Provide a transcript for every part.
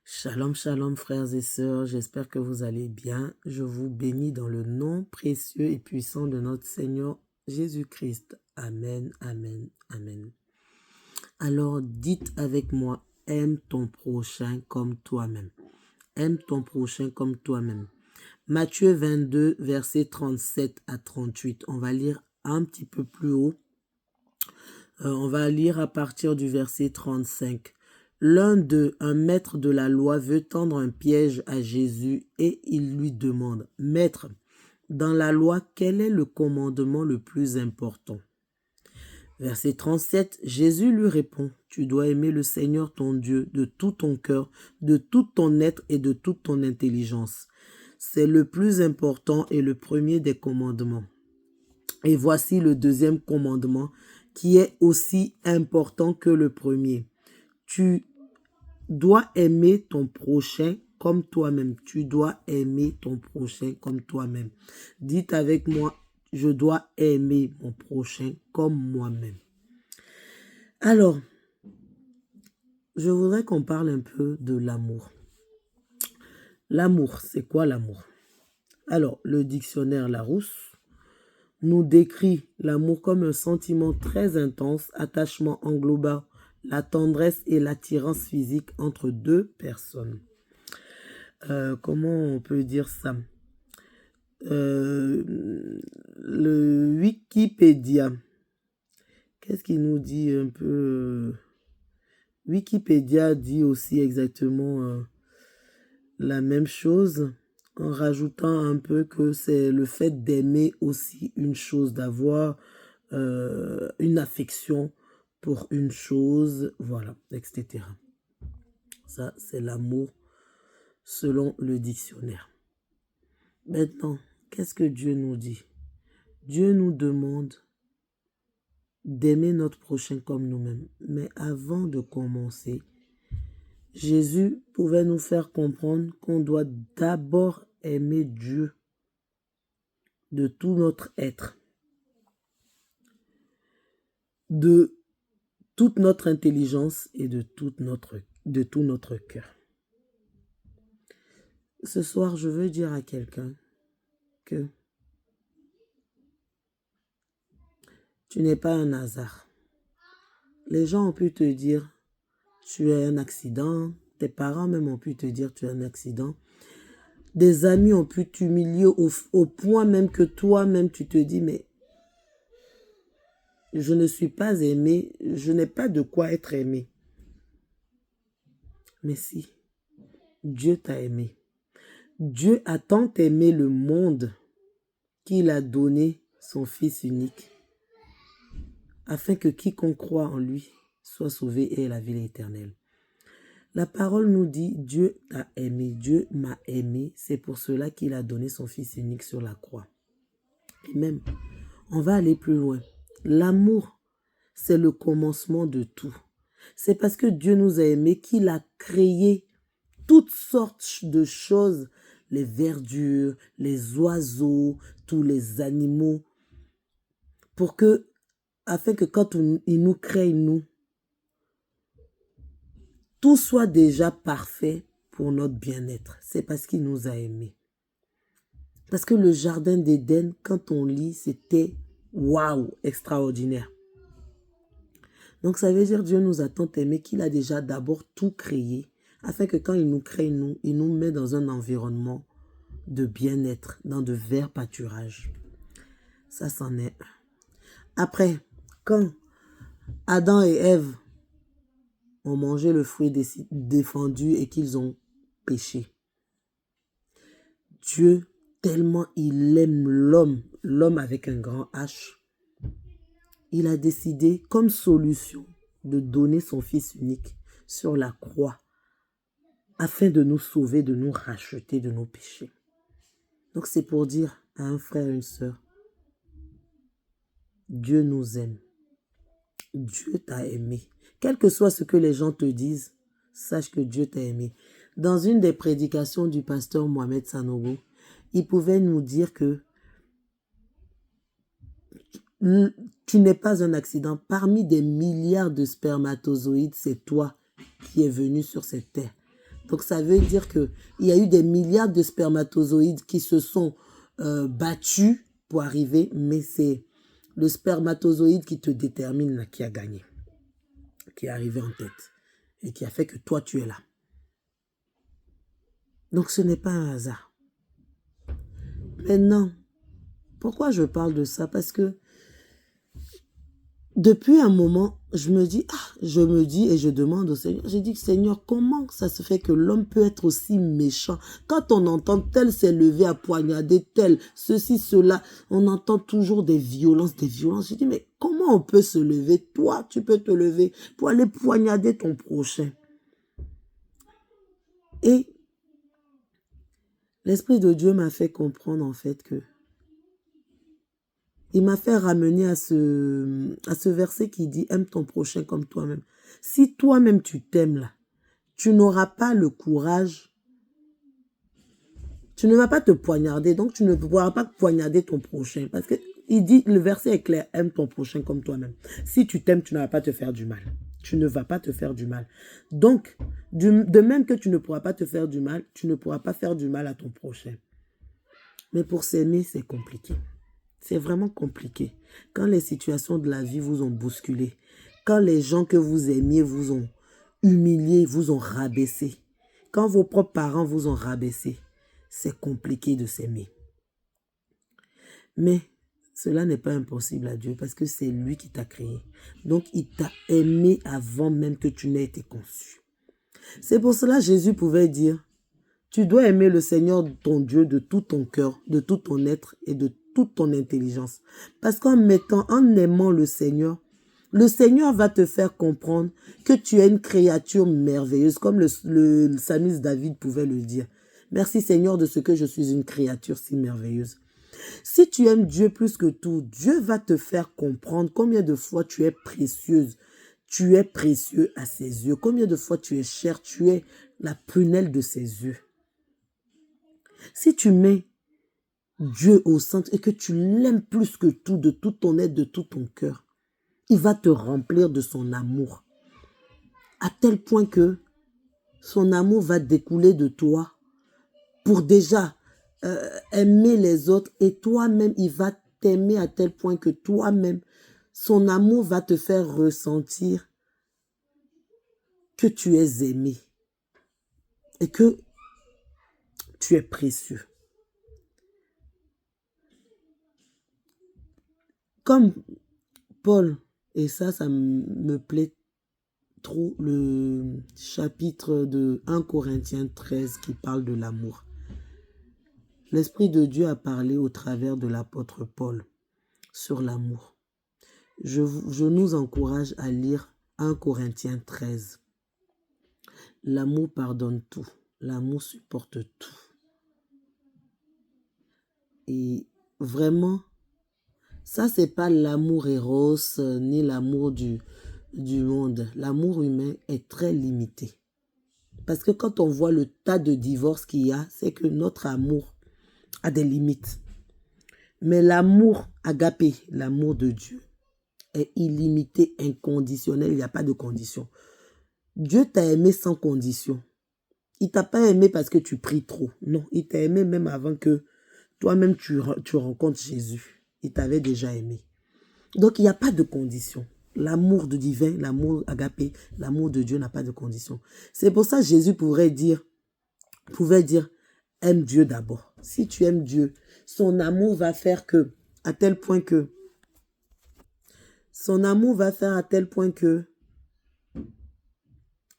Shalom, shalom frères et sœurs, j'espère que vous allez bien. Je vous bénis dans le nom précieux et puissant de notre Seigneur Jésus-Christ. Amen, amen, amen. Alors dites avec moi, aime ton prochain comme toi-même. Aime ton prochain comme toi-même. Matthieu 22, versets 37 à 38. On va lire un petit peu plus haut. On va lire à partir du verset 35. L'un d'eux, un maître de la loi, veut tendre un piège à Jésus et il lui demande, « Maître, dans la loi, quel est le commandement le plus important ?» Verset 37, Jésus lui répond, « Tu dois aimer le Seigneur ton Dieu de tout ton cœur, de tout ton être et de toute ton intelligence. C'est le plus important et le premier des commandements. Et voici le deuxième commandement qui est aussi important que le premier. Tu dois aimer ton prochain comme toi-même. Tu dois aimer ton prochain comme toi-même. Dites avec moi, je dois aimer mon prochain comme moi-même. Alors, je voudrais qu'on parle un peu de l'amour. L'amour, c'est quoi l'amour? Alors, le dictionnaire Larousse nous décrit l'amour comme un sentiment très intense, attachement englobant la tendresse et l'attirance physique entre deux personnes. Comment on peut dire ça? Le Wikipédia, qu'est-ce qu'il nous dit un peu? Wikipédia dit aussi exactement la même chose, en rajoutant un peu que c'est le fait d'aimer aussi une chose, d'avoir une affection pour une chose, voilà, etc. Ça, c'est l'amour selon le dictionnaire. Maintenant, qu'est-ce que Dieu nous dit? Dieu nous demande d'aimer notre prochain comme nous-mêmes. Mais avant de commencer, Jésus pouvait nous faire comprendre qu'on doit d'abord aimer Dieu de tout notre être, de toute notre intelligence et de tout notre cœur. Ce soir, je veux dire à quelqu'un que tu n'es pas un hasard. Les gens ont pu te dire tu es un accident, tes parents même ont pu te dire tu es un accident. Des amis ont pu t'humilier au point même que toi-même tu te dis mais je ne suis pas aimé, je n'ai pas de quoi être aimé. Mais si, Dieu t'a aimé. Dieu a tant aimé le monde qu'il a donné son Fils unique, afin que quiconque croit en lui soit sauvé et ait la vie éternelle. La parole nous dit, Dieu t'a aimé, Dieu m'a aimé, c'est pour cela qu'il a donné son Fils unique sur la croix. Et même, on va aller plus loin. L'amour, c'est le commencement de tout. C'est parce que Dieu nous a aimés qu'il a créé toutes sortes de choses, les verdures, les oiseaux, tous les animaux, afin que quand il nous crée, tout soit déjà parfait pour notre bien-être. C'est parce qu'il nous a aimés. Parce que le jardin d'Éden, quand on lit, c'était waouh, extraordinaire. Donc ça veut dire que Dieu nous a tant aimés qu'il a déjà d'abord tout créé, afin que quand il nous crée, il nous met dans un environnement de bien-être, dans de verts pâturages. Ça, c'en est un. Après, quand Adam et Ève ont mangé le fruit défendu et qu'ils ont péché, Dieu, tellement il aime l'homme avec un grand H, il a décidé comme solution de donner son Fils unique sur la croix afin de nous sauver, de nous racheter de nos péchés. Donc c'est pour dire à un frère et une sœur, Dieu nous aime. Dieu t'a aimé. Quel que soit ce que les gens te disent, sache que Dieu t'a aimé. Dans une des prédications du pasteur Mohamed Sanogo, il pouvait nous dire que tu n'es pas un accident. Parmi des milliards de spermatozoïdes, c'est toi qui es venu sur cette terre. Donc, ça veut dire qu'il y a eu des milliards de spermatozoïdes qui se sont battus pour arriver, mais c'est le spermatozoïde qui te détermine là, qui a gagné, qui est arrivé en tête et qui a fait que toi, tu es là. Donc, ce n'est pas un hasard. Maintenant, pourquoi je parle de ça? Parce que depuis un moment, je me dis et je demande au Seigneur, je dis, Seigneur, comment ça se fait que l'homme peut être aussi méchant? Quand on entend tel s'est levé à poignarder tel, ceci, cela, on entend toujours des violences, des violences. Je dis, mais comment on peut se lever? Toi, tu peux te lever pour aller poignarder ton prochain. Et l'Esprit de Dieu m'a fait comprendre en fait que il m'a fait ramener à ce verset qui dit « Aime ton prochain comme toi-même ». Si toi-même tu t'aimes là, tu n'auras pas le courage, tu ne vas pas te poignarder, donc tu ne pourras pas poignarder ton prochain. Parce que il dit, le verset est clair, aime ton prochain comme toi-même. Si tu t'aimes, tu ne vas pas te faire du mal. Tu ne vas pas te faire du mal. Donc, de même que tu ne pourras pas te faire du mal, tu ne pourras pas faire du mal à ton prochain. Mais pour s'aimer, c'est compliqué. C'est vraiment compliqué. Quand les situations de la vie vous ont bousculé, quand les gens que vous aimiez vous ont humilié, vous ont rabaissé, quand vos propres parents vous ont rabaissé, c'est compliqué de s'aimer. Mais cela n'est pas impossible à Dieu parce que c'est lui qui t'a créé. Donc, il t'a aimé avant même que tu n'aies été conçu. C'est pour cela que Jésus pouvait dire, tu dois aimer le Seigneur ton Dieu de tout ton cœur, de tout ton être et de toute ton intelligence. Parce en aimant le Seigneur va te faire comprendre que tu es une créature merveilleuse, comme le psalmiste David pouvait le dire. Merci Seigneur de ce que je suis une créature si merveilleuse. Si tu aimes Dieu plus que tout, Dieu va te faire comprendre combien de fois tu es précieuse. Tu es précieux à ses yeux. Combien de fois tu es cher, tu es la prunelle de ses yeux. Si tu mets Dieu au centre et que tu l'aimes plus que tout, de tout ton être, de tout ton cœur, il va te remplir de son amour. À tel point que son amour va découler de toi pour déjà aimer les autres et toi-même, il va t'aimer à tel point que toi-même, son amour va te faire ressentir que tu es aimé et que tu es précieux. Comme Paul, et ça me plaît trop, le chapitre de 1 Corinthiens 13 qui parle de l'amour. L'Esprit de Dieu a parlé au travers de l'apôtre Paul sur l'amour. Je nous encourage à lire 1 Corinthiens 13. L'amour pardonne tout. L'amour supporte tout. Et vraiment, ça, c'est pas l'amour éros ni l'amour du monde. L'amour humain est très limité. Parce que quand on voit le tas de divorces qu'il y a, c'est que notre amour a des limites. Mais l'amour agapé, l'amour de Dieu, est illimité, inconditionnel. Il n'y a pas de condition. Dieu t'a aimé sans condition. Il t'a pas aimé parce que tu pries trop. Non, il t'a aimé même avant que toi-même tu rencontres Jésus. Il t'avait déjà aimé. Donc, il n'y a pas de condition. L'amour de divin, l'amour agapé, l'amour de Dieu n'a pas de condition. C'est pour ça que Jésus pouvait dire, aime Dieu d'abord. Si tu aimes Dieu, son amour va faire à tel point que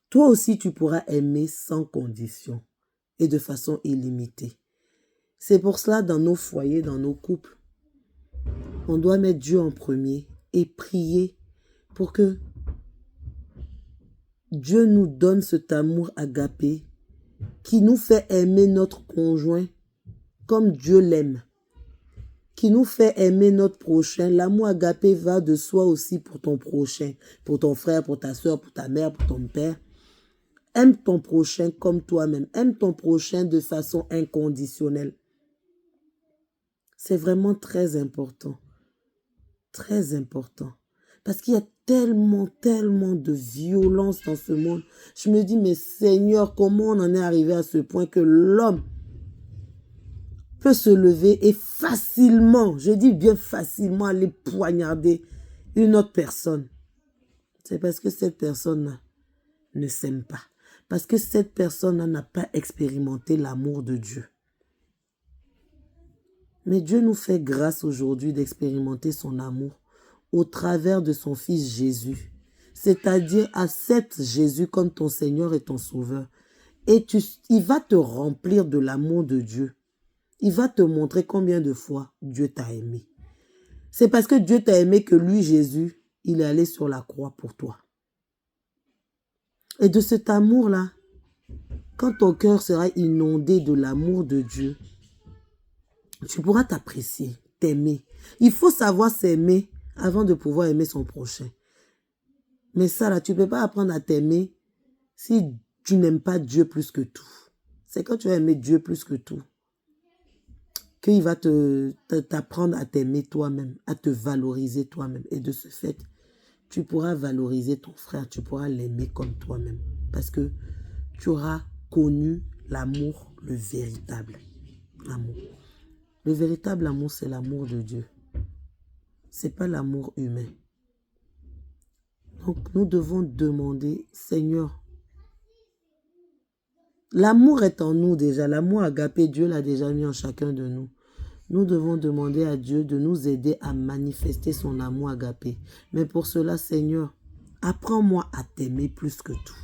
toi aussi tu pourras aimer sans condition et de façon illimitée. C'est pour cela, dans nos foyers, dans nos couples, on doit mettre Dieu en premier et prier pour que Dieu nous donne cet amour agapé qui nous fait aimer notre conjoint comme Dieu l'aime, qui nous fait aimer notre prochain. L'amour agapé va de soi aussi pour ton prochain, pour ton frère, pour ta soeur, pour ta mère, pour ton père. Aime ton prochain comme toi-même. Aime ton prochain de façon inconditionnelle. C'est vraiment très important. Très important. Parce qu'il y a tellement de violence dans ce monde. Je me dis, mais Seigneur, comment on en est arrivé à ce point que l'homme peut se lever et facilement, je dis bien facilement, aller poignarder une autre personne. C'est parce que cette personne ne s'aime pas. Parce que cette personne n'a pas expérimenté l'amour de Dieu. Mais Dieu nous fait grâce aujourd'hui d'expérimenter son amour au travers de son Fils Jésus. C'est-à-dire, accepte Jésus comme ton Seigneur et ton Sauveur. Et il va te remplir de l'amour de Dieu. Il va te montrer combien de fois Dieu t'a aimé. C'est parce que Dieu t'a aimé que lui, Jésus, il est allé sur la croix pour toi. Et de cet amour-là, quand ton cœur sera inondé de l'amour de Dieu, tu pourras t'apprécier, t'aimer. Il faut savoir s'aimer avant de pouvoir aimer son prochain. Mais ça, là, tu ne peux pas apprendre à t'aimer si tu n'aimes pas Dieu plus que tout. C'est quand tu vas aimer Dieu plus que tout qu'il va t'apprendre à t'aimer toi-même, à te valoriser toi-même. Et de ce fait, tu pourras valoriser ton frère, tu pourras l'aimer comme toi-même. Parce que tu auras connu l'amour, le véritable amour. Le véritable amour, c'est l'amour de Dieu. Ce n'est pas l'amour humain. Donc, nous devons demander, Seigneur, l'amour est en nous déjà. L'amour agapé, Dieu l'a déjà mis en chacun de nous. Nous devons demander à Dieu de nous aider à manifester son amour agapé. Mais pour cela, Seigneur, apprends-moi à t'aimer plus que tout.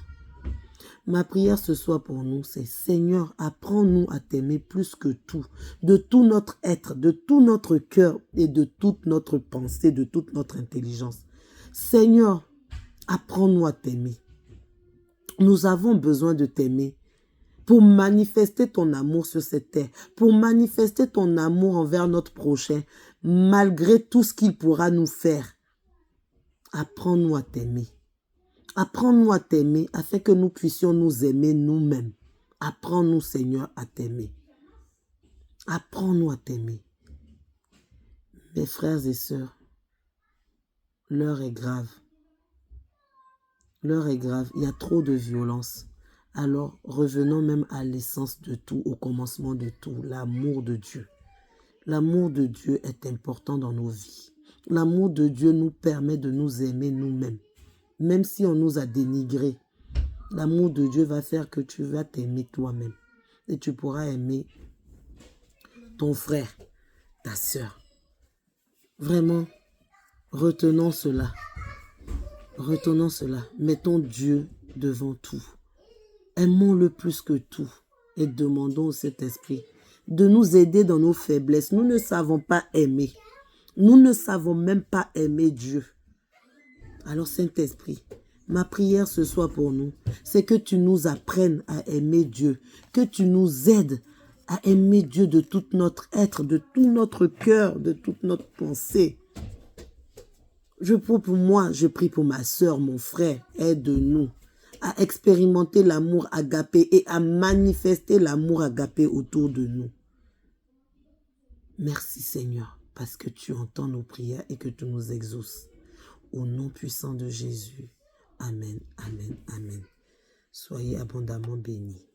Ma prière ce soir pour nous, c'est Seigneur, apprends-nous à t'aimer plus que tout, de tout notre être, de tout notre cœur et de toute notre pensée, de toute notre intelligence. Seigneur, apprends-nous à t'aimer. Nous avons besoin de t'aimer pour manifester ton amour sur cette terre, pour manifester ton amour envers notre prochain, malgré tout ce qu'il pourra nous faire. Apprends-nous à t'aimer. Apprends-nous à t'aimer afin que nous puissions nous aimer nous-mêmes. Apprends-nous, Seigneur, à t'aimer. Apprends-nous à t'aimer. Mes frères et sœurs, l'heure est grave. L'heure est grave. Il y a trop de violence. Alors, revenons même à l'essence de tout, au commencement de tout, l'amour de Dieu. L'amour de Dieu est important dans nos vies. L'amour de Dieu nous permet de nous aimer nous-mêmes. Même si on nous a dénigrés, l'amour de Dieu va faire que tu vas t'aimer toi-même. Et tu pourras aimer ton frère, ta sœur. Vraiment, retenons cela. Retenons cela. Mettons Dieu devant tout. Aimons-le plus que tout et demandons au Saint-Esprit de nous aider dans nos faiblesses. Nous ne savons pas aimer. Nous ne savons même pas aimer Dieu. Alors Saint-Esprit, ma prière ce soir pour nous, c'est que tu nous apprennes à aimer Dieu, que tu nous aides à aimer Dieu de tout notre être, de tout notre cœur, de toute notre pensée. Je prie pour moi, je prie pour ma soeur, mon frère, aide-nous à expérimenter l'amour agapé et à manifester l'amour agapé autour de nous. Merci Seigneur, parce que tu entends nos prières et que tu nous exauces. Au nom puissant de Jésus. Amen, amen, amen. Soyez abondamment bénis.